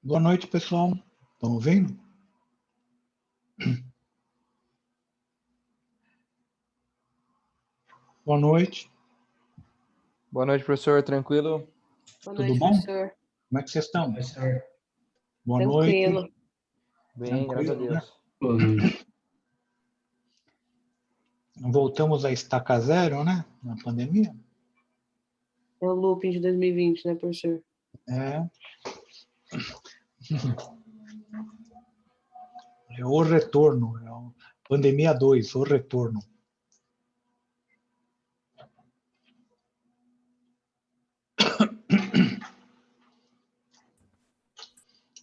Boa noite, pessoal. Estão ouvindo? Boa noite. Boa noite, professor. Tranquilo? Boa Tudo noite, bom? professor. Como é que vocês estão? Boa Tranquilo. noite. Bem, graças a Tranquilo, né? Deus. Boa noite. Voltamos a estaca zero, né? Na pandemia. É o looping de 2020, né, professor? É. É o retorno. É o pandemia 2, o retorno.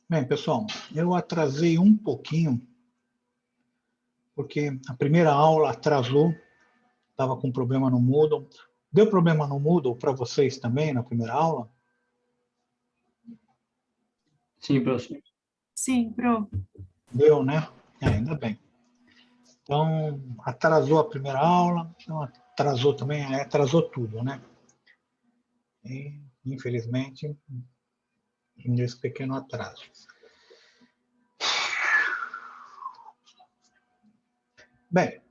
Bem, pessoal, eu atrasei um pouquinho, porque a primeira aula atrasou, estava com problema no Moodle. Deu problema no Moodle para vocês também na primeira aula? Sim, professor. Sim, pro. Deu, né? Ainda bem. Então, atrasou a primeira aula, então atrasou também, atrasou tudo, né? E, infelizmente, nesse pequeno atraso. Bem,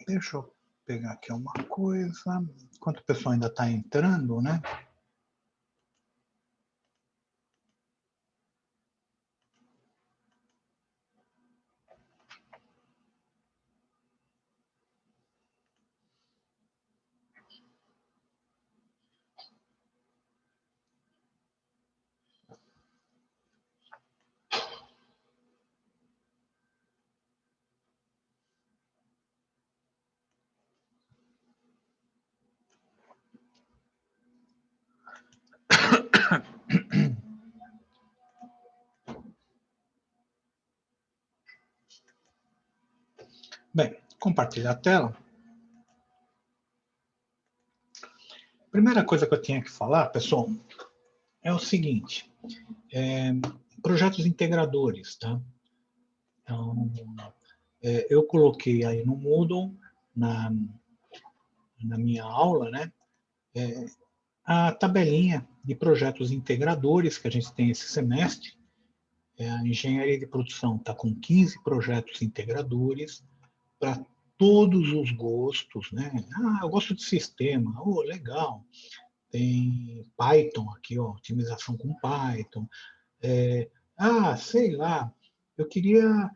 deixa eu pegar aqui uma coisa. Enquanto o pessoal ainda está entrando, né? Bem, compartilhar a tela. Primeira coisa que eu tinha que falar, pessoal, é o seguinte. Projetos integradores, tá? Então, eu coloquei aí no Moodle, na minha aula, né? A tabelinha de projetos integradores que a gente tem esse semestre. A engenharia de produção está com 15 projetos integradores para todos os gostos, né? Eu gosto de sistema, legal. Tem Python aqui, otimização com Python. Sei lá, eu queria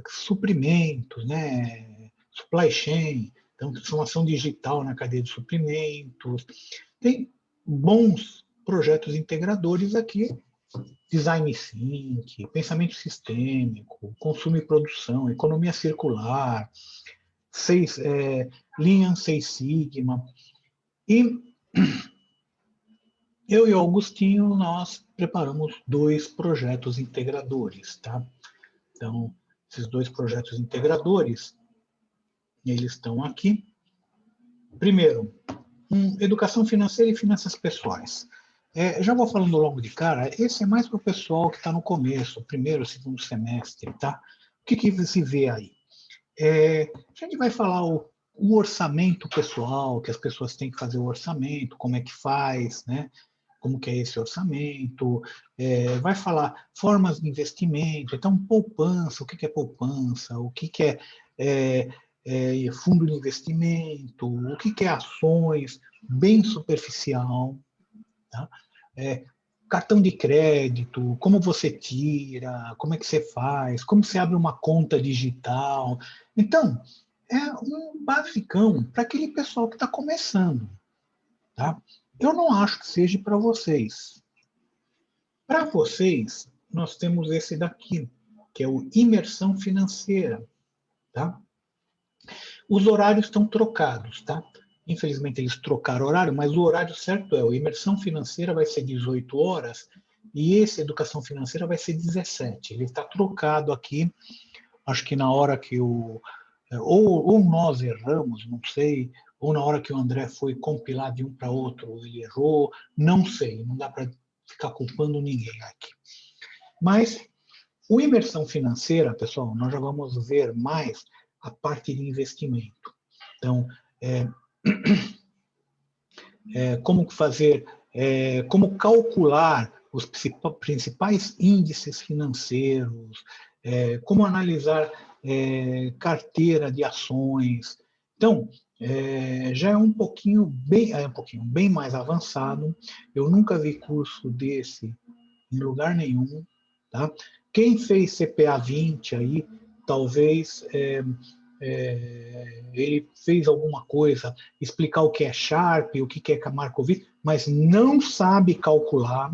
suprimentos, né? Supply chain, então transformação digital na cadeia de suprimentos. Tem bons projetos integradores aqui, design think, pensamento sistêmico, consumo e produção, economia circular, Lean Six Sigma. E eu e o Augustinho, nós preparamos 2 projetos integradores, tá? Então, esses 2 projetos integradores, eles estão aqui. Primeiro, educação financeira e finanças pessoais. Já vou falando logo de cara, esse é mais para o pessoal que está no começo, primeiro, segundo semestre, tá? O que se vê aí? A gente vai falar o orçamento pessoal, que as pessoas têm que fazer o orçamento, como é que faz, né? Como que é esse orçamento, vai falar formas de investimento, então poupança, o que é poupança, o que é fundo de investimento, o que é ações, bem superficial, tá? Cartão de crédito, como você tira, como é que você faz, como você abre uma conta digital. Então, é um basicão para aquele pessoal que está começando, tá? Eu não acho que seja para vocês. Para vocês, nós temos esse daqui, que é o imersão financeira, tá? Os horários estão trocados, tá? Infelizmente eles trocaram o horário, mas o horário certo o imersão financeira vai ser 18 horas e esse educação financeira vai ser 17. Ele está trocado aqui, acho que na hora que ou nós erramos, não sei, ou na hora que o André foi compilar de um para outro, ele errou, não sei, não dá para ficar culpando ninguém aqui. Mas o imersão financeira, pessoal, nós já vamos ver mais a parte de investimento. Então, como fazer, como calcular os principais índices financeiros, como analisar carteira de ações. Então, já é um pouquinho bem mais avançado. Eu nunca vi curso desse em lugar nenhum, tá? Quem fez CPA 20 aí, talvez ele fez alguma coisa, explicar o que é Sharpe, o que é Markov, mas não sabe calcular,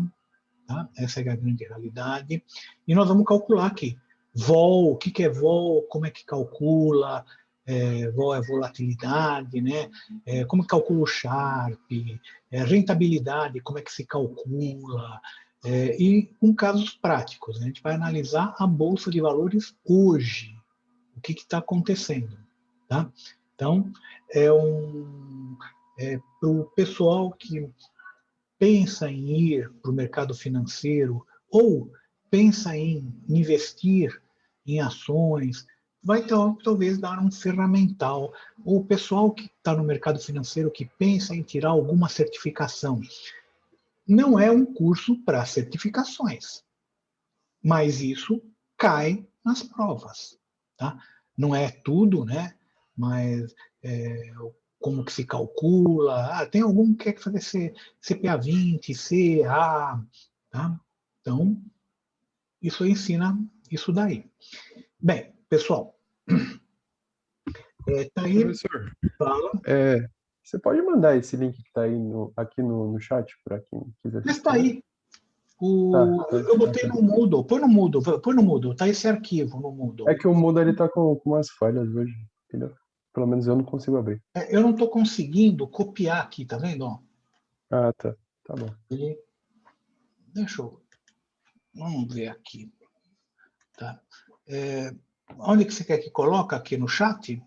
tá? Essa é a grande realidade. E nós vamos calcular aqui. Vol, o que é vol, como é que calcula, vol é volatilidade, né? Como que calcula o Sharp, rentabilidade, como é que se calcula, e com casos práticos. Né? A gente vai analisar a Bolsa de Valores hoje, o que está acontecendo. Tá? Então, para o pessoal que pensa em ir para o mercado financeiro ou pensa em investir em ações, vai talvez dar um ferramental. Ou o pessoal que está no mercado financeiro que pensa em tirar alguma certificação. Não é um curso para certificações, mas isso cai nas provas. Tá? Não é tudo, né? Mas como que se calcula, tem algum que quer fazer CPA 20, CA, tá? Então, isso ensina isso daí. Bem, pessoal, tá aí, Professor, fala. você pode mandar esse link que está aí aqui no chat para quem quiser Mas tá assistir? aí. Eu botei no Moodle, põe no Moodle, tá esse arquivo no Moodle. É que o Moodle ele tá com umas falhas hoje, entendeu? Pelo menos eu não consigo abrir. Eu não estou conseguindo copiar aqui, tá vendo? Ó, Ah, tá. Tá bom. deixa eu... Vamos ver aqui. Tá? Onde que você quer que coloque? Aqui no chat?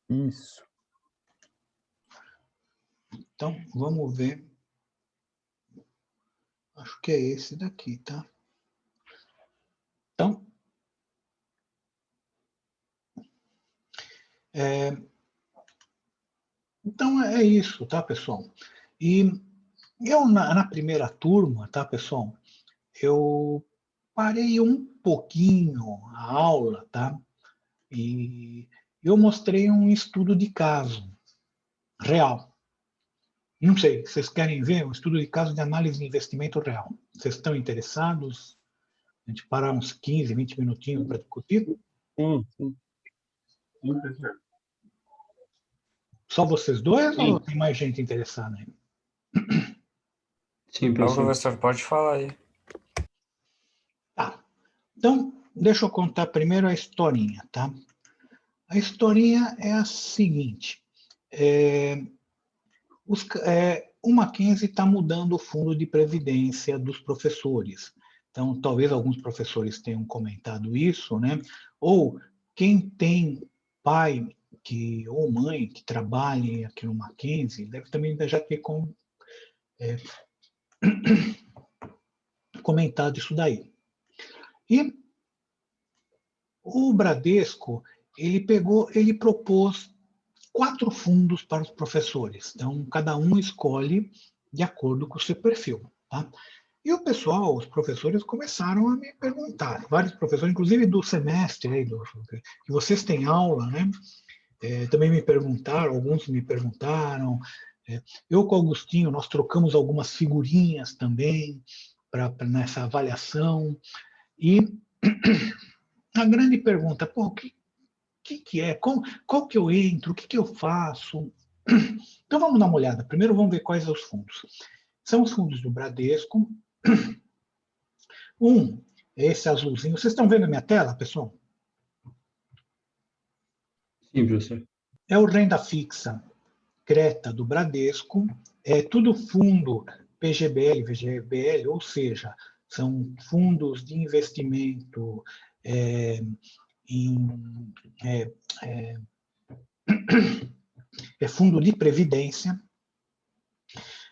Isso. Então, vamos ver. Acho que é esse daqui, tá? Então é isso, tá, pessoal? E eu, na primeira turma, tá, pessoal? Eu parei um pouquinho a aula, tá? E eu mostrei um estudo de caso real. Não sei, vocês querem ver um estudo de caso de análise de investimento real? Vocês estão interessados? A gente parar uns 15, 20 minutinhos para discutir? Sim, sim. Sim, professor. Só vocês dois Sim. ou tem mais gente interessada aí? Sim, Não, professor. professor, pode falar aí. Tá. Então, deixa eu contar primeiro a historinha, tá? A historinha é a seguinte. O Mackenzie está mudando o fundo de previdência dos professores. Então, talvez alguns professores tenham comentado isso, né? Ou quem tem pai ou mãe que trabalhem aqui no Mackenzie, deve também já ter comentado isso daí. E o Bradesco, ele propôs 4 fundos para os professores. Então, cada um escolhe de acordo com o seu perfil. Tá? E o pessoal, os professores, começaram a me perguntar, vários professores, inclusive do semestre, aí, que vocês têm aula, né? Também me perguntaram, alguns me perguntaram. Eu com o Augustinho, nós trocamos algumas figurinhas também nessa avaliação. E a grande pergunta, pô, o que é? Qual que eu entro? O que eu faço? Então vamos dar uma olhada. Primeiro vamos ver quais são os fundos. São os fundos do Bradesco. Esse azulzinho. Vocês estão vendo a minha tela, pessoal? Sim, professor. É o renda fixa Creta do Bradesco. É tudo fundo PGBL, VGBL, ou seja, são fundos de investimento fundo de previdência.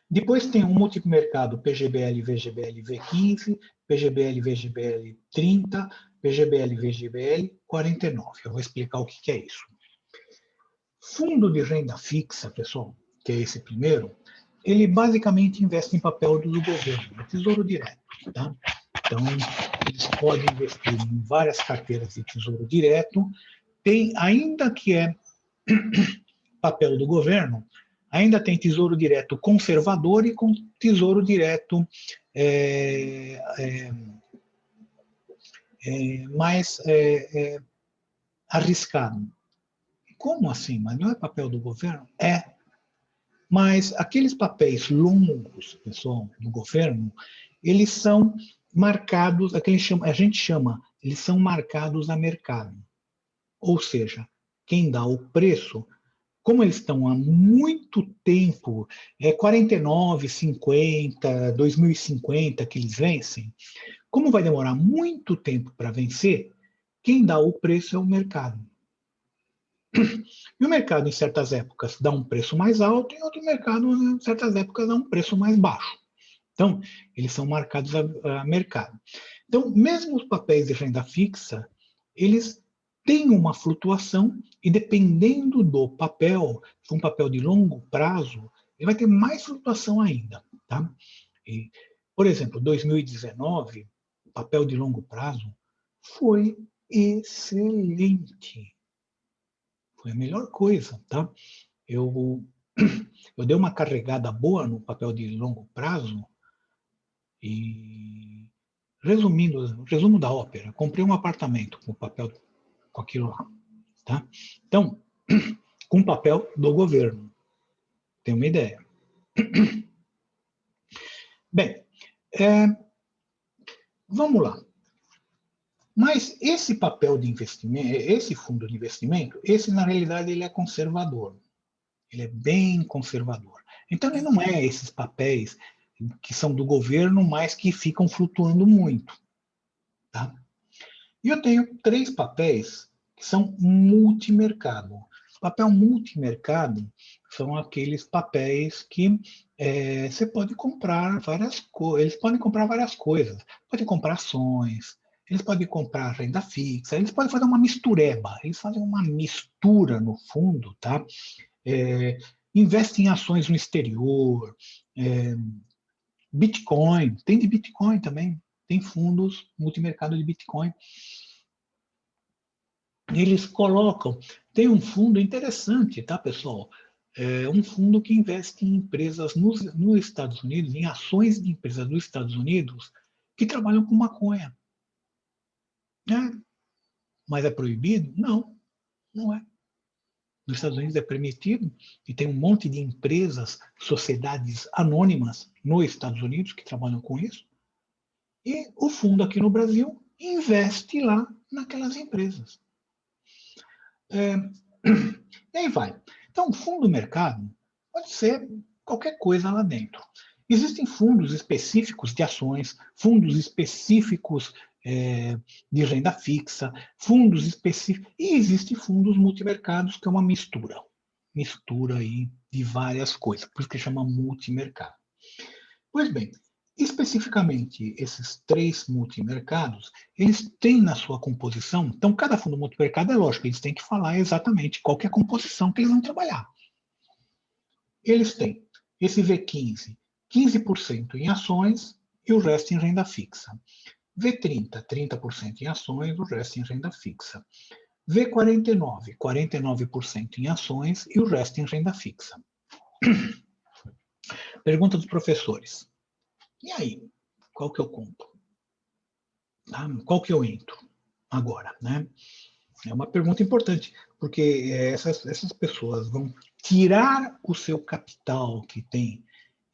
Depois tem um multimercado PGBL, VGBL, V15, PGBL, VGBL 30, PGBL, VGBL 49. Eu vou explicar o que é isso. Fundo de renda fixa, pessoal, que é esse primeiro, ele basicamente investe em papel do governo, no Tesouro Direto. Tá? Então, eles podem investir em várias carteiras de Tesouro Direto. Tem, ainda que é papel do governo, ainda tem Tesouro Direto conservador e com Tesouro Direto mais arriscado. Como assim? Mas não é papel do governo? É. Mas aqueles papéis longos, pessoal, do governo, eles são marcados, a gente chama, eles são marcados a mercado. Ou seja, quem dá o preço, como eles estão há muito tempo, 49, 50, 2050 que eles vencem, como vai demorar muito tempo para vencer, quem dá o preço é o mercado. E o mercado, em certas épocas, dá um preço mais alto, e outro mercado, em certas épocas, dá um preço mais baixo. Então, eles são marcados a mercado. Então, mesmo os papéis de renda fixa, eles têm uma flutuação, e dependendo do papel, se for um papel de longo prazo, ele vai ter mais flutuação ainda. Tá? E, por exemplo, 2019, papel de longo prazo, foi excelente. Foi a melhor coisa, tá? Eu dei uma carregada boa no papel de longo prazo e, resumindo, resumo da ópera, comprei um apartamento com papel, com aquilo lá, tá? Então, com papel do governo. Tem uma ideia. Bem, vamos lá. Mas esse papel de investimento, esse fundo de investimento, esse na realidade ele é conservador. Ele é bem conservador. Então ele não é esses papéis que são do governo, mas que ficam flutuando muito. Tá? E eu tenho 3 papéis que são multimercado. Papel multimercado são aqueles papéis que você pode comprar várias coisas. Eles podem comprar várias coisas. Podem comprar ações, eles podem comprar renda fixa, eles podem fazer uma mistureba. Eles fazem uma mistura no fundo, tá? Investe em ações no exterior, Bitcoin, tem de Bitcoin também, tem fundos multimercado de Bitcoin. Eles colocam, tem um fundo interessante, tá, pessoal? Um fundo que investe em empresas nos Estados Unidos, em ações de empresas dos Estados Unidos que trabalham com maconha. Mas é proibido? Não, não é. Nos Estados Unidos é permitido, e tem um monte de empresas, sociedades anônimas nos Estados Unidos que trabalham com isso. E o fundo aqui no Brasil investe lá naquelas empresas. E aí vai. Então, o fundo do mercado pode ser qualquer coisa lá dentro. Existem fundos específicos de ações, fundos específicos de renda fixa, fundos específicos, e existem fundos multimercados, que é uma mistura aí de várias coisas, por isso que chama multimercado. Pois bem, especificamente esses 3 multimercados, eles têm na sua composição, então cada fundo multimercado é lógico, eles têm que falar exatamente qual que é a composição que eles vão trabalhar. Eles têm esse V15, 15% em ações e o resto em renda fixa. V30, 30% em ações, o resto em renda fixa. V49, 49% em ações e o resto em renda fixa. Pergunta dos professores. E aí, qual que eu compro? Qual que eu entro agora, né? É uma pergunta importante, porque essas pessoas vão tirar o seu capital que tem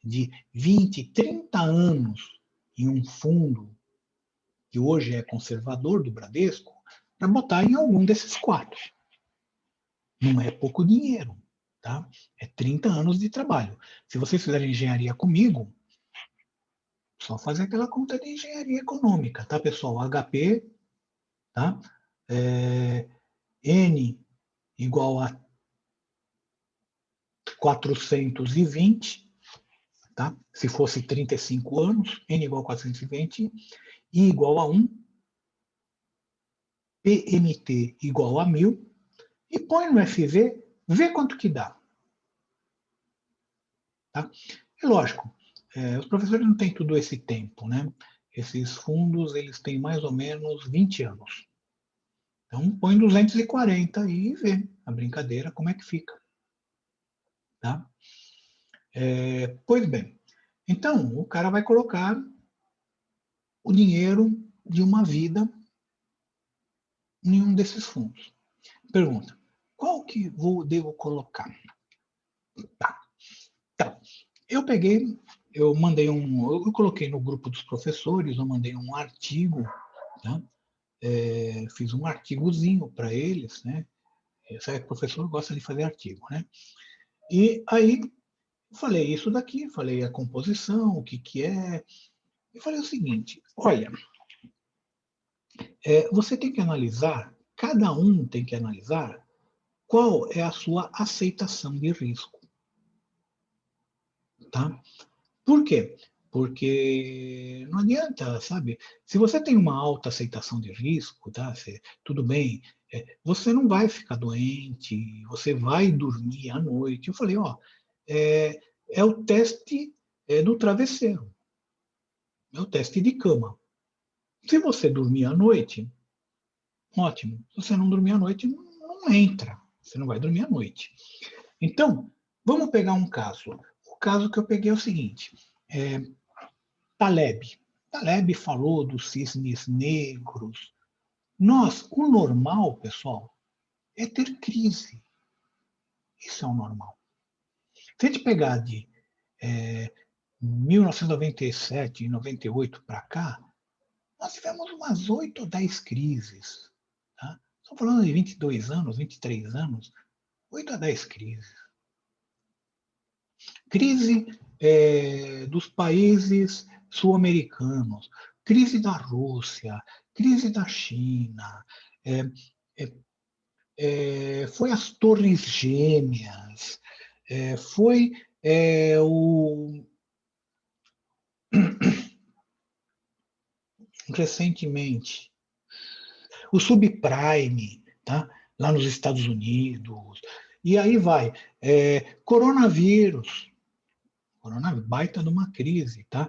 de 20, 30 anos em um fundo que hoje é conservador do Bradesco, para botar em algum desses 4. Não é pouco dinheiro, tá? É 30 anos de trabalho. Se vocês fizerem engenharia comigo, só fazer aquela conta de engenharia econômica, tá, pessoal? HP, tá? N igual a 420, tá? Se fosse 35 anos, N igual a 420, I igual a 1, PMT igual a 1000, e põe no FV, vê quanto que dá. Tá? É lógico, os professores não têm todo esse tempo, né? Esses fundos, eles têm mais ou menos 20 anos. Então, põe 240 e vê a brincadeira, como é que fica. Tá? Pois bem, então, o cara vai colocar o dinheiro de uma vida em um desses fundos. Pergunta, qual que devo colocar? Tá. Então, eu mandei eu coloquei no grupo dos professores, eu mandei um artigo, tá? Fiz um artigozinho para eles, né? Sabe que o professor gosta de fazer artigo, né? E aí, falei isso daqui, falei a composição, o que que é, e falei o seguinte, olha, você tem que analisar, cada um tem que analisar qual é a sua aceitação de risco, tá? Por quê? Porque não adianta, sabe? Se você tem uma alta aceitação de risco, tá? Tudo bem, você não vai ficar doente, você vai dormir à noite. Eu falei, ó, é o teste do travesseiro, é o teste de cama. Se você dormir à noite, ótimo. Se você não dormir à noite, não entra. Você não vai dormir à noite. Então, vamos pegar um caso. O caso que eu peguei é o seguinte. Taleb. Taleb falou dos cisnes negros. O normal, pessoal, é ter crise. Isso é o normal. Se a gente pegar de 1997 e 98 para cá, nós tivemos umas 8 ou 10 crises. Tá? Estamos falando de 22 anos, 23 anos, 8 a 10 crises. Crise dos países sul-americanos, crise da Rússia, crise da China, foi as Torres Gêmeas, foi recentemente o subprime, tá? Lá nos Estados Unidos, e aí vai, coronavírus, baita de uma crise, tá?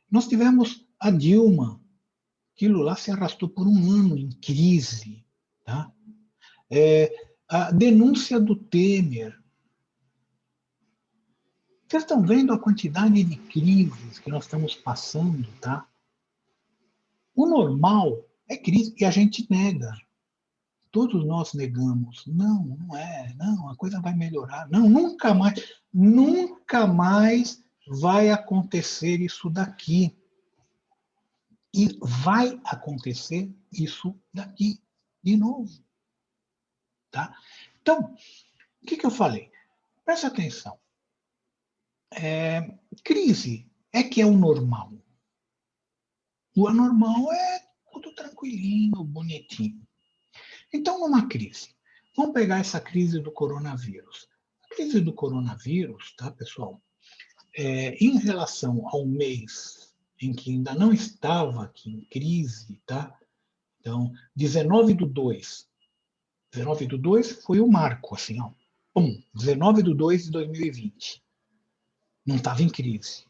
Nós tivemos a Dilma, aquilo lá se arrastou por um ano em crise, tá? A denúncia do Temer. Vocês estão vendo a quantidade de crises que nós estamos passando, tá? O normal é crise e a gente nega. Todos nós negamos. Não, não é. Não, a coisa vai melhorar. Não, nunca mais vai acontecer isso daqui. E vai acontecer isso daqui de novo. Tá? Então, o que eu falei? Presta atenção. Crise é que é o normal. O anormal é tudo tranquilinho, bonitinho. Então, numa crise, vamos pegar essa crise do coronavírus. A crise do coronavírus, tá, pessoal? Em relação ao mês em que ainda não estava aqui em crise, tá? Então, 19/2. 19/2 foi o marco, assim, ó. 19/2 de 2020. Não estava em crise.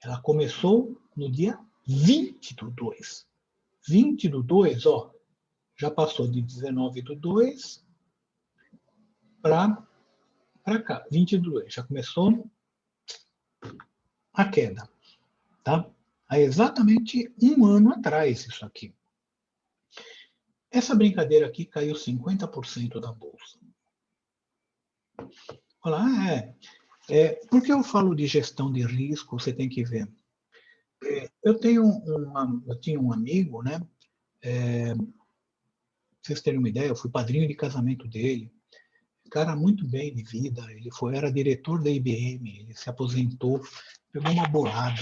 Ela começou no dia 20/2. 20/2, ó, já passou de 19/2 para cá, 20/2. Já começou a queda, tá? Há exatamente um ano atrás isso aqui. Essa brincadeira aqui caiu 50% da bolsa. Olha, por que eu falo de gestão de risco? Você tem que ver. Eu tinha um amigo, né? Pra vocês terem uma ideia, eu fui padrinho de casamento dele. Cara muito bem de vida, ele era diretor da IBM, ele se aposentou, pegou uma bolada.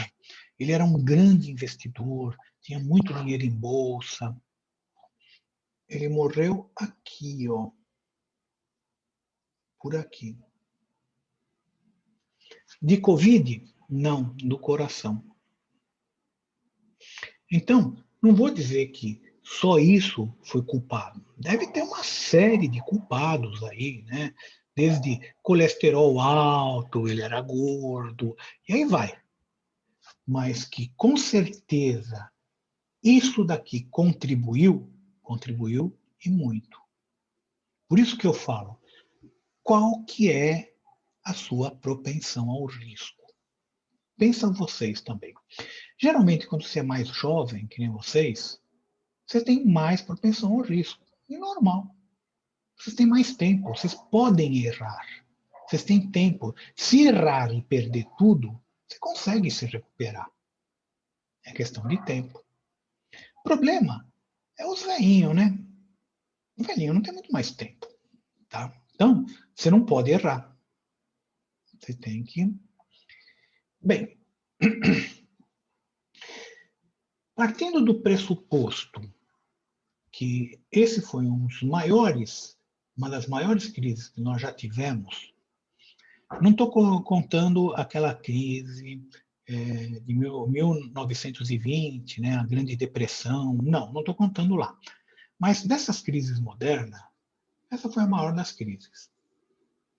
Ele era um grande investidor, tinha muito dinheiro em bolsa. Ele morreu aqui, ó. Por aqui. De Covid? Não, do coração. Então, não vou dizer que só isso foi culpado. Deve ter uma série de culpados aí, né? Desde colesterol alto, ele era gordo, e aí vai. Mas que com certeza isso daqui contribuiu e muito. Por isso que eu falo, qual que é a sua propensão ao risco? Pensam vocês também. Geralmente, quando você é mais jovem, que nem vocês têm mais propensão ao risco. É normal. Vocês têm mais tempo, vocês podem errar. Vocês têm tempo. Se errar e perder tudo, você consegue se recuperar. É questão de tempo. O problema é os velhinhos, né? O velhinho não tem muito mais tempo. Tá? Então, você não pode errar. Você tem que... Bem, partindo do pressuposto que esse foi uma das maiores crises que nós já tivemos, não estou contando aquela crise de 1920, né, a Grande Depressão, não estou contando lá. Mas dessas crises modernas, essa foi a maior das crises.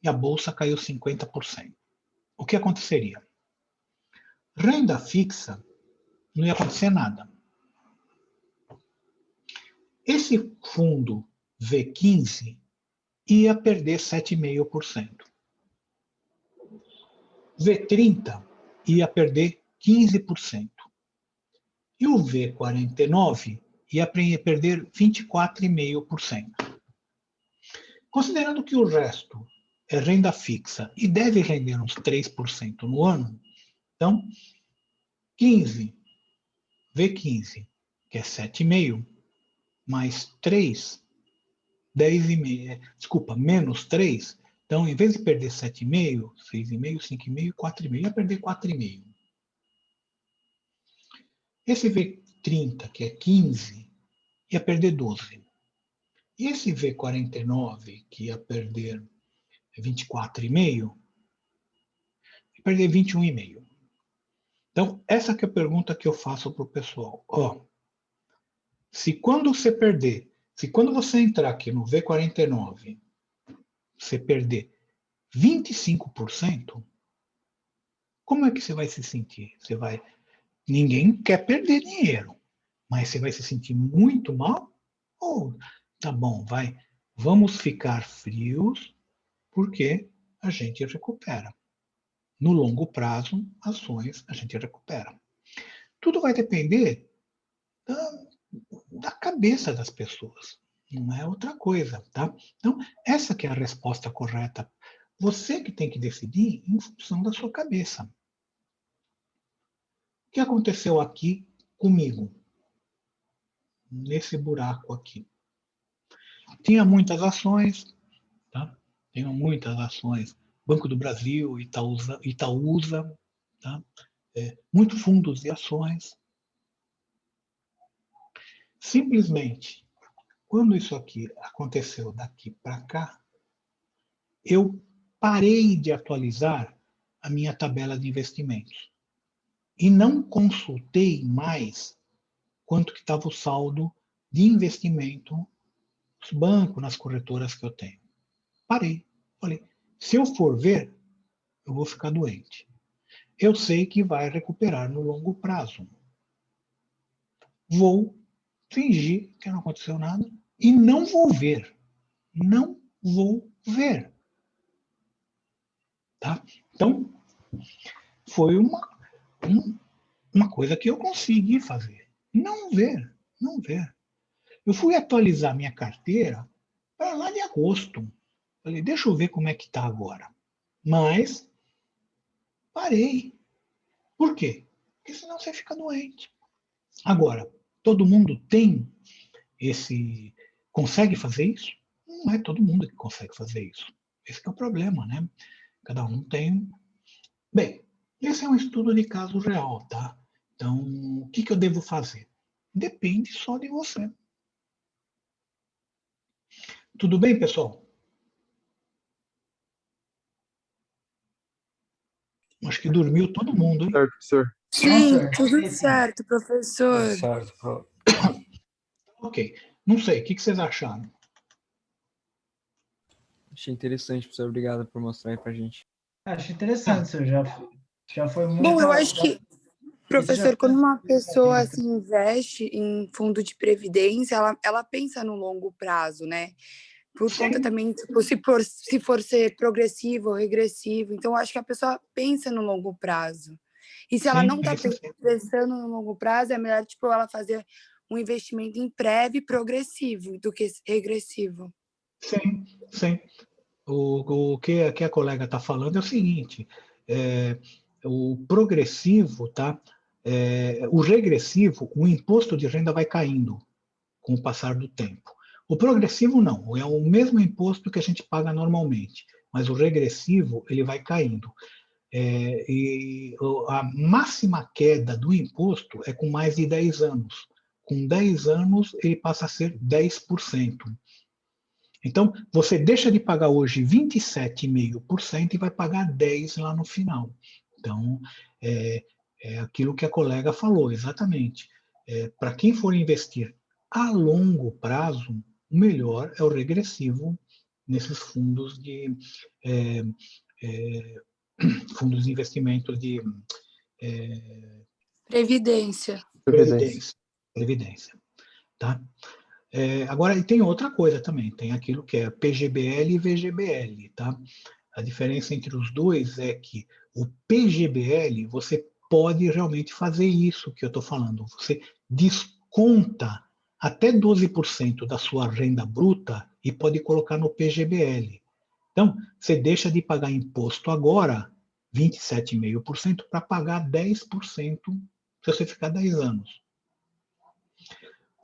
E a Bolsa caiu 50%. O que aconteceria? Renda fixa, não ia acontecer nada. Esse fundo V15 ia perder 7,5%. V30 ia perder 15%. E o V49 ia perder 24,5%. Considerando que o resto é renda fixa e deve render uns 3% no ano, então 15, V15, que é 7,5, mais 3, 10,5, desculpa, menos 3, então em vez de perder 7,5, 6,5, 5,5, 4,5, ia perder 4,5. Esse V30, que é 15, ia perder 12. E esse V49, que ia perder 24,5, ia perder 21,5. Então, essa que é a pergunta que eu faço para o pessoal. Se quando você entrar aqui no V49, você perder 25%, como é que você vai se sentir? Ninguém quer perder dinheiro, mas você vai se sentir muito mal? Ou, tá bom, vamos ficar frios, porque a gente recupera. No longo prazo, ações a gente recupera. Tudo vai depender da cabeça das pessoas. Não é outra coisa, tá? Então, essa que é a resposta correta. Você que tem que decidir em função da sua cabeça. O que aconteceu aqui comigo? Nesse buraco aqui. Tinha muitas ações, tá? Tenho muitas ações. Banco do Brasil, Itaúsa, tá? Muitos fundos de ações. Simplesmente, quando isso aqui aconteceu daqui para cá, eu parei de atualizar a minha tabela de investimentos. E não consultei mais quanto que estava o saldo de investimento nos bancos, nas corretoras que eu tenho. Parei. Falei, se eu for ver, eu vou ficar doente. Eu sei que vai recuperar no longo prazo. Vou fingir que não aconteceu nada e não vou ver. Não vou ver. Tá? Então, foi uma coisa que eu consegui fazer. Não ver, não ver. Eu fui atualizar minha carteira para lá de agosto. Falei, deixa eu ver como é que está agora. Mas parei. Por quê? Porque senão você fica doente. Agora, todo mundo consegue fazer isso? Não é todo mundo que consegue fazer isso. Esse é o problema, né? Cada um tem. Bem, esse é um estudo de caso real, tá? Então, o que eu devo fazer? Depende só de você. Tudo bem, pessoal? Acho que dormiu todo mundo, hein? Certo, professor. Sim, Nossa, tudo sim. certo, professor. Certo, pro- Ok. Não sei, o que vocês acharam? Achei interessante, professor. Obrigado por mostrar aí pra gente. Acho interessante, senhor. Já foi muito. Bom, eu acho que, Isso professor, já quando uma foi pessoa se investe em fundo de previdência, ela pensa no longo prazo, né? Por conta também, tipo, se for ser progressivo ou regressivo. Então, eu acho que a pessoa pensa no longo prazo. E se ela Sim, não está pensa sim. pensando no longo prazo, é melhor, tipo, ela fazer um investimento em prévio e progressivo do que regressivo. Sim, sim. O que a colega está falando é o seguinte: o progressivo, tá? O regressivo, o imposto de renda vai caindo com o passar do tempo. O progressivo não, é o mesmo imposto que a gente paga normalmente, mas o regressivo ele vai caindo. E a máxima queda do imposto é com mais de 10 anos. Com 10 anos, ele passa a ser 10%. Então, você deixa de pagar hoje 27,5% e vai pagar 10% lá no final. Então, é aquilo que a colega falou, exatamente. Para quem for investir a longo prazo, o melhor é o regressivo nesses fundos de fundos de investimento de Previdência. Previdência. previdência, tá? Agora, e tem outra coisa também, tem aquilo que é PGBL e VGBL, tá? A diferença entre os dois é que o PGBL, você pode realmente fazer isso que eu estou falando. Você desconta até 12% da sua renda bruta e pode colocar no PGBL. Então, você deixa de pagar imposto agora, 27,5%, para pagar 10% se você ficar 10 anos.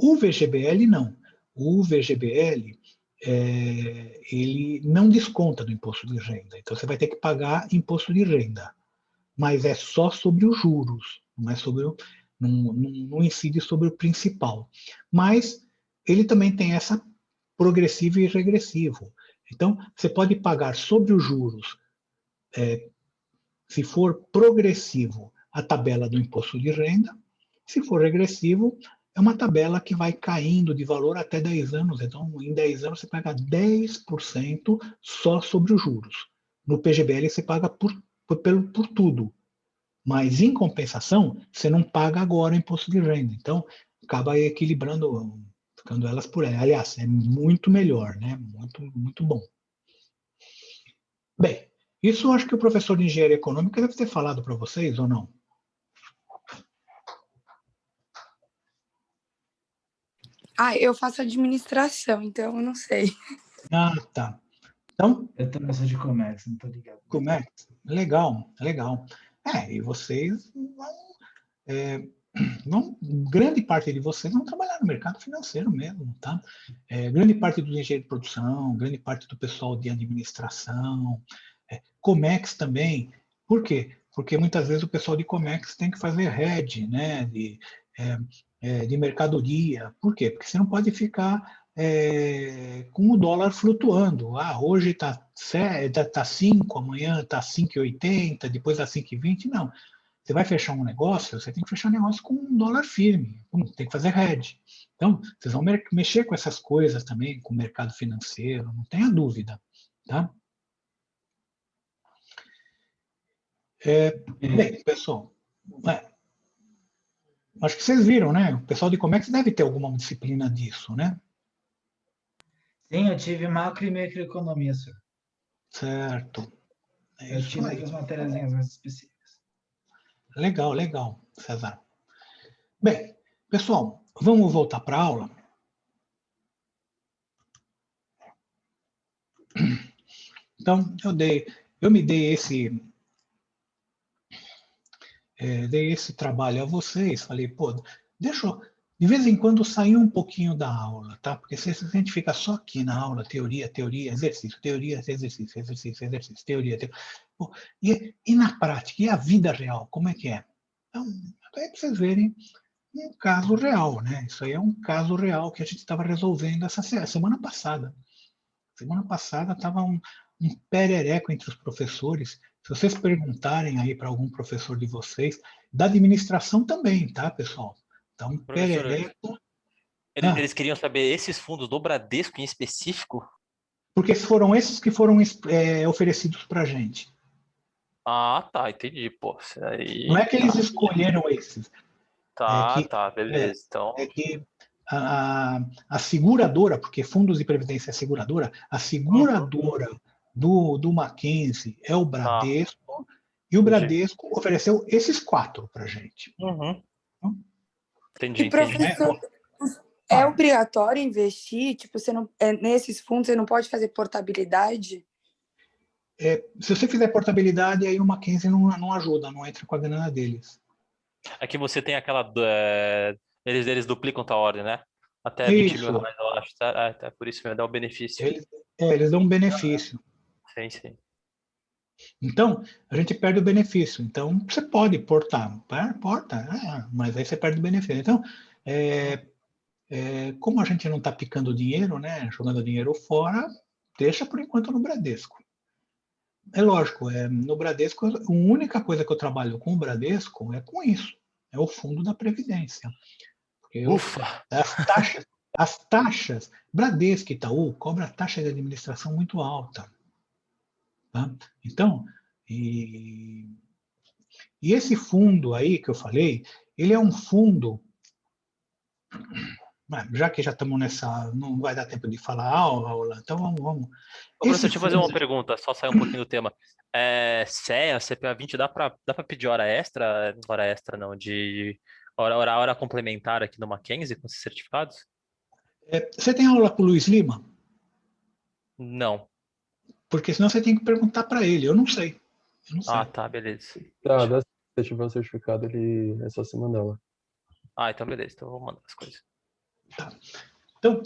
O VGBL não. O VGBL ele não desconta do imposto de renda. Então você vai ter que pagar imposto de renda, mas é só sobre os juros, não é sobre não incide sobre o principal. Mas ele também tem essa progressivo e regressivo. Então você pode pagar sobre os juros, se for progressivo, a tabela do imposto de renda. Se for regressivo, é uma tabela que vai caindo de valor até 10 anos. Então, em 10 anos, você paga 10% só sobre os juros. No PGBL, você paga por tudo. Mas, em compensação, você não paga agora o imposto de renda. Então, acaba equilibrando, ficando elas por aí. Aliás, é muito melhor, né? Muito, muito bom. Bem, isso eu acho que o professor de engenharia econômica deve ter falado para vocês, ou não? Ah, eu faço administração, então eu não sei. Ah, tá. Então, Eu também sou de comércio, não estou ligado. como é? Legal, legal. E vocês grande parte de vocês vão trabalhar no mercado financeiro mesmo, tá? Grande parte do engenheiro de produção, grande parte do pessoal de administração, Comex também. Por quê? Porque muitas vezes o pessoal de Comex tem que fazer hedge, né, de mercadoria. Por quê? Porque você não pode ficar com o dólar flutuando. Hoje está 5, amanhã está 5,80, depois está 5,20. Não. Você vai fechar um negócio, você tem que fechar um negócio com um dólar firme. Tem que fazer hedge. Então, vocês vão mexer com essas coisas também, com o mercado financeiro, não tenha dúvida. Tá? Bem, pessoal, acho que vocês viram, né? O pessoal de Comex deve ter alguma disciplina disso, né? Sim, eu tive macro e microeconomia, senhor. Certo. Eu Isso tive aí. outras matérias mais específicas. Legal, legal, César. Bem, pessoal, vamos voltar para a aula? Então, eu me dei esse trabalho a vocês, falei, pô, deixa eu, de vez em quando, sair um pouquinho da aula, tá? Porque se a gente fica só aqui na aula, teoria, exercício, teoria, exercício, exercício, exercício, teoria, pô, e na prática, e a vida real, como é que é? Então, é para vocês verem um caso real, né? Isso aí é um caso real que a gente estava resolvendo essa semana passada. Semana passada estava um perereco entre os professores. Se vocês perguntarem aí para algum professor de vocês, da administração também, tá, pessoal? Tá um Professor, perereco. eles queriam saber esses fundos do Bradesco em específico? Porque foram esses que foram oferecidos para a gente. Ah, tá, entendi, pô. Isso aí, Não é que eles escolheram esses. tá, beleza. Então, É que a seguradora, porque fundos de previdência é seguradora, a seguradora do Mackenzie é o Bradesco, e o Entendi. Bradesco ofereceu esses 4 para a gente. Entendi, E professor, é obrigatório investir? Tipo, você não, nesses fundos você não pode fazer portabilidade? Se você fizer portabilidade, aí o Mackenzie não ajuda, não entra com a grana deles. É que você tem aquela. Eles duplicam tua ordem, né? Até 20 mil Isso. reais, eu acho. Tá, por isso mesmo, dá o benefício. Eles dão um benefício. Sim. Então, a gente perde o benefício. Então, você pode portar, mas aí você perde o benefício. Então, como a gente não está picando dinheiro, né, jogando dinheiro fora, deixa por enquanto no Bradesco. É lógico, no Bradesco, a única coisa que eu trabalho com o Bradesco é com isso, é o fundo da Previdência. Porque Ufa! as taxas, Bradesco e Itaú cobra taxa de administração muito alta. Tá? Então, e esse fundo aí que eu falei, ele é um fundo, já que já estamos nessa, não vai dar tempo de falar aula, então vamos. Ô, professor, deixa eu fazer uma pergunta, só sair um pouquinho do tema. CEA, CPA 20, dá pra pedir hora extra? Hora extra não, de hora complementar aqui no Mackenzie com esses certificados? Você tem aula com o Luiz Lima? Não. Porque senão você tem que perguntar para ele, eu não sei. Ah, tá, beleza. Tá, se tiver um certificado, é só você mandar lá. Ah, então beleza, então eu vou mandar as coisas. Tá. Então,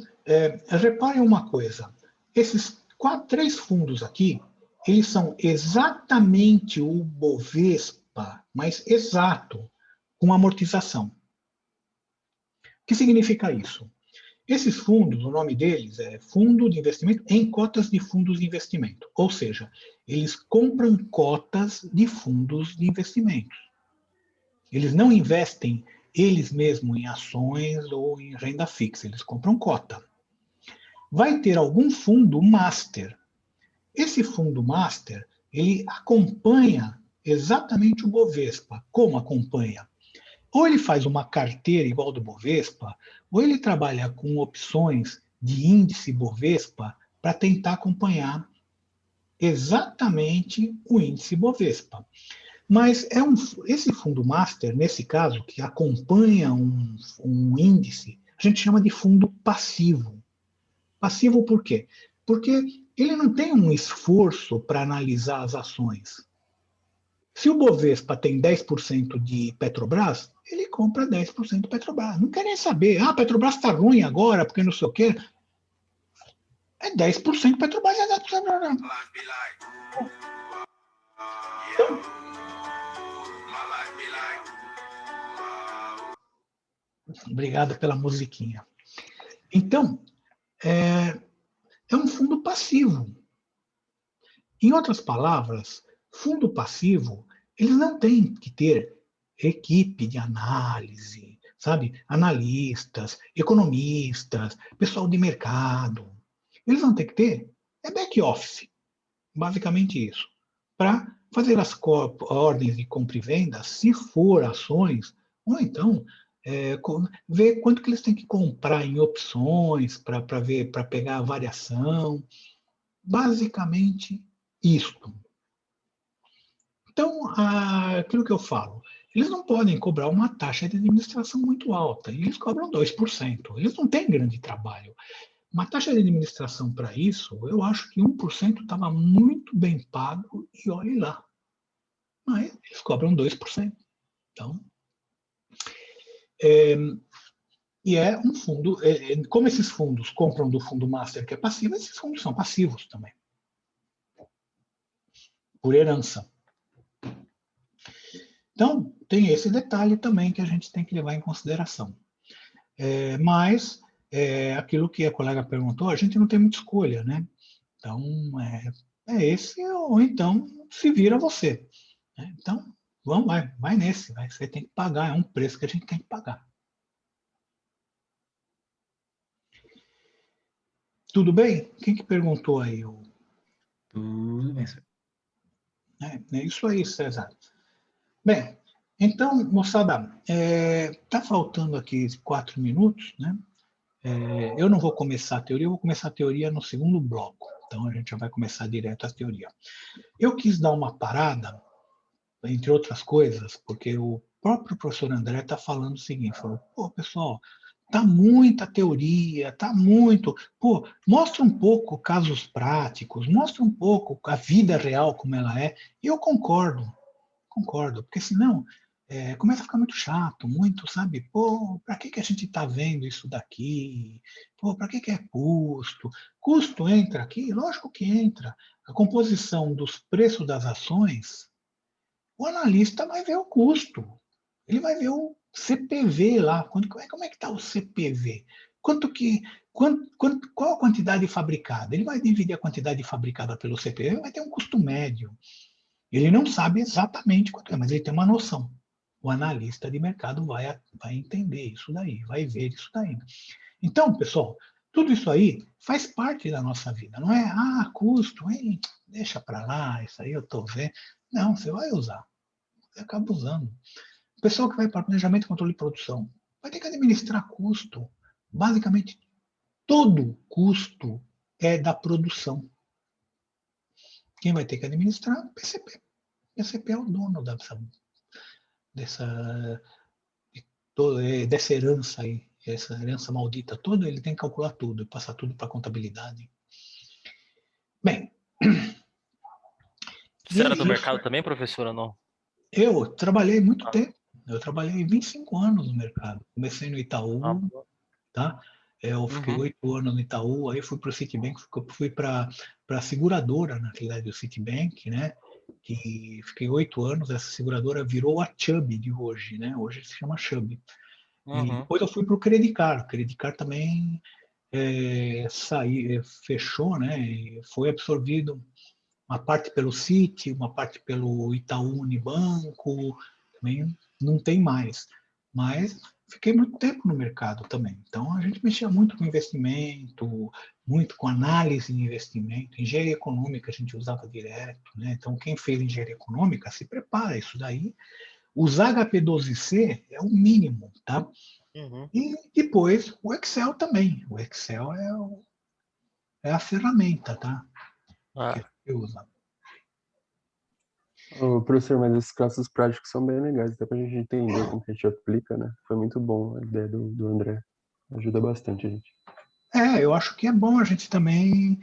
reparem uma coisa, esses 3 fundos aqui, eles são exatamente o Bovespa, mas exato, com amortização. O que significa isso? Esses fundos, o nome deles é Fundo de Investimento em Cotas de Fundos de Investimento, ou seja, eles compram cotas de fundos de investimentos. Eles não investem eles mesmos em ações ou em renda fixa, eles compram cota. Vai ter algum fundo master. Esse fundo master, ele acompanha exatamente o Bovespa. Como acompanha? Ou ele faz uma carteira igual do Bovespa, ou ele trabalha com opções de índice Bovespa para tentar acompanhar exatamente o índice Bovespa. Mas esse fundo master, nesse caso, que acompanha um índice, a gente chama de fundo passivo. Passivo por quê? Porque ele não tem um esforço para analisar as ações. Se o Bovespa tem 10% de Petrobras, ele compra 10% de Petrobras. Não quer nem saber. Ah, Petrobras está ruim agora, porque não sei o quê. É 10% Petrobras. É 10%. Então, obrigado pela musiquinha. Então, é um fundo passivo. Em outras palavras, fundo passivo, eles não têm que ter equipe de análise, sabe? Analistas, economistas, pessoal de mercado. Eles vão ter que ter back-office, basicamente isso, para fazer as ordens de compra e venda, se for ações, ou então ver quanto que eles têm que comprar em opções para pegar a variação. Basicamente isto. Então, aquilo que eu falo, eles não podem cobrar uma taxa de administração muito alta, eles cobram 2%, eles não têm grande trabalho. Uma taxa de administração para isso, eu acho que 1% estava muito bem pago e olhe lá. Mas eles cobram 2%. Então, e é um fundo, como esses fundos compram do fundo master que é passivo, esses fundos são passivos também, por herança. Então, tem esse detalhe também que a gente tem que levar em consideração. Mas, aquilo que a colega perguntou, a gente não tem muita escolha, né? Então, é esse, ou então se vira você. Né? Então, vai nesse, você tem que pagar, é um preço que a gente tem que pagar. Tudo bem? Quem que perguntou aí? Tudo bem, senhor. É isso aí, César. Bem, então, moçada, tá faltando aqui 4 minutos, né? Eu não vou começar a teoria, eu vou começar a teoria no segundo bloco. Então, a gente já vai começar direto a teoria. Eu quis dar uma parada, entre outras coisas, porque o próprio professor André está falando o seguinte, falou, pô, pessoal, tá muita teoria, tá muito... Pô, mostra um pouco casos práticos, mostra um pouco a vida real como ela é. E eu concordo, porque senão começa a ficar muito chato, muito, sabe? Pô, para que a gente está vendo isso daqui? Pô, para que é custo? Custo entra aqui? Lógico que entra. A composição dos preços das ações, o analista vai ver o custo. Ele vai ver o CPV lá. Como é que está o CPV? Qual a quantidade fabricada? Ele vai dividir a quantidade fabricada pelo CPV, vai ter um custo médio. Ele não sabe exatamente quanto é, mas ele tem uma noção. O analista de mercado vai entender isso daí, vai ver isso daí. Então, pessoal, tudo isso aí faz parte da nossa vida. Não é, custo, hein? Deixa para lá, isso aí eu estou vendo. Não, você vai usar. Você acaba usando. O pessoal que vai para planejamento, controle e produção vai ter que administrar custo. Basicamente, todo custo é da produção. Quem vai ter que administrar? O PCP. O PCP é o dono dessa herança aí, essa herança maldita toda, ele tem que calcular tudo, passar tudo para a contabilidade. Bem. Você era do mercado também, professor, ou não? Eu trabalhei muito tempo. Eu trabalhei 25 anos no mercado. Comecei no Itaú, tá? Eu fiquei 8 anos no Itaú, aí fui para o Citibank, fui para a seguradora, na realidade, do Citibank, né? Que fiquei 8 anos, essa seguradora virou a Chubb de hoje, né? Hoje se chama Chubb. E depois eu fui para o Credicar. O Credicar também fechou, né? E foi absorvido uma parte pelo Citi, uma parte pelo Itaú Unibanco, também não tem mais. Mas fiquei muito tempo no mercado também. Então, a gente mexia muito com investimento, muito com análise de investimento. Engenharia econômica a gente usava direto. Né? Então, quem fez engenharia econômica, se prepara. Isso daí, usar HP12C é o mínimo. Tá? E depois, o Excel também. O Excel é a ferramenta, tá? Que você usa. Professor, mas esses casos práticos são bem legais, até pra gente entender como que a gente aplica, né? Foi muito bom a ideia do André. Ajuda bastante a gente. Eu acho que é bom a gente também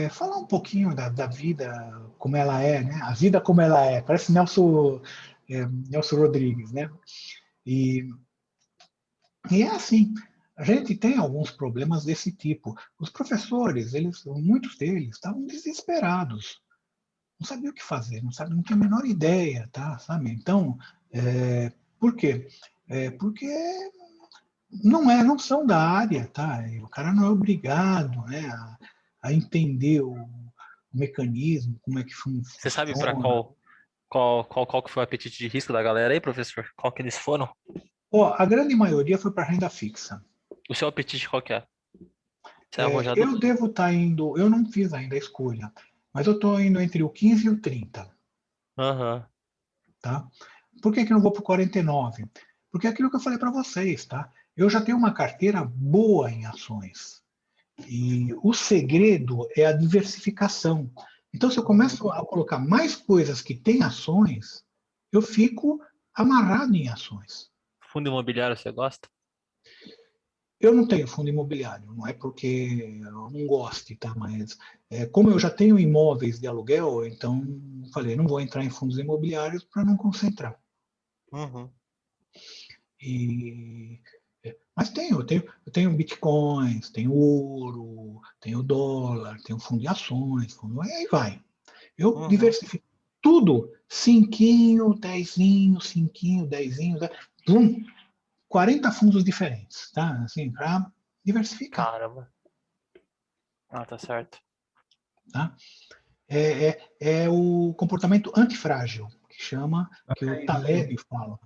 falar um pouquinho da vida como ela é, né? A vida como ela é. Parece Nelson Rodrigues, né? E é assim, a gente tem alguns problemas desse tipo. Os professores, muitos deles estavam desesperados. Não sabiam o que fazer, não tinha a menor ideia, tá? Sabe? Então, por quê? Porque não são da área, tá? O cara não é obrigado, né, a entender o mecanismo, como é que funciona. Você sabe para qual que foi o apetite de risco da galera aí, professor? Qual que eles foram? A grande maioria foi para renda fixa. O seu apetite qual que é? Você é arrojado? Eu devo estar indo, eu não fiz ainda a escolha, mas eu estou indo entre o 15 e o 30. Tá? Por que eu não vou para o 49? Porque é aquilo que eu falei para vocês, tá? Eu já tenho uma carteira boa em ações. E o segredo é a diversificação. Então, se eu começo a colocar mais coisas que têm ações, eu fico amarrado em ações. Fundo imobiliário você gosta? Eu não tenho fundo imobiliário, não é porque eu não goste, tá? Mas como eu já tenho imóveis de aluguel, então falei, não vou entrar em fundos imobiliários para não concentrar. Mas eu tenho bitcoins, tenho ouro, tenho dólar, tenho fundo de ações, aí vai. Eu diversifico tudo, 5, 10, 40 fundos diferentes, tá? Assim, para diversificar. Caramba. Tá certo. tá? É o comportamento antifrágil, que chama, que o Taleb fala.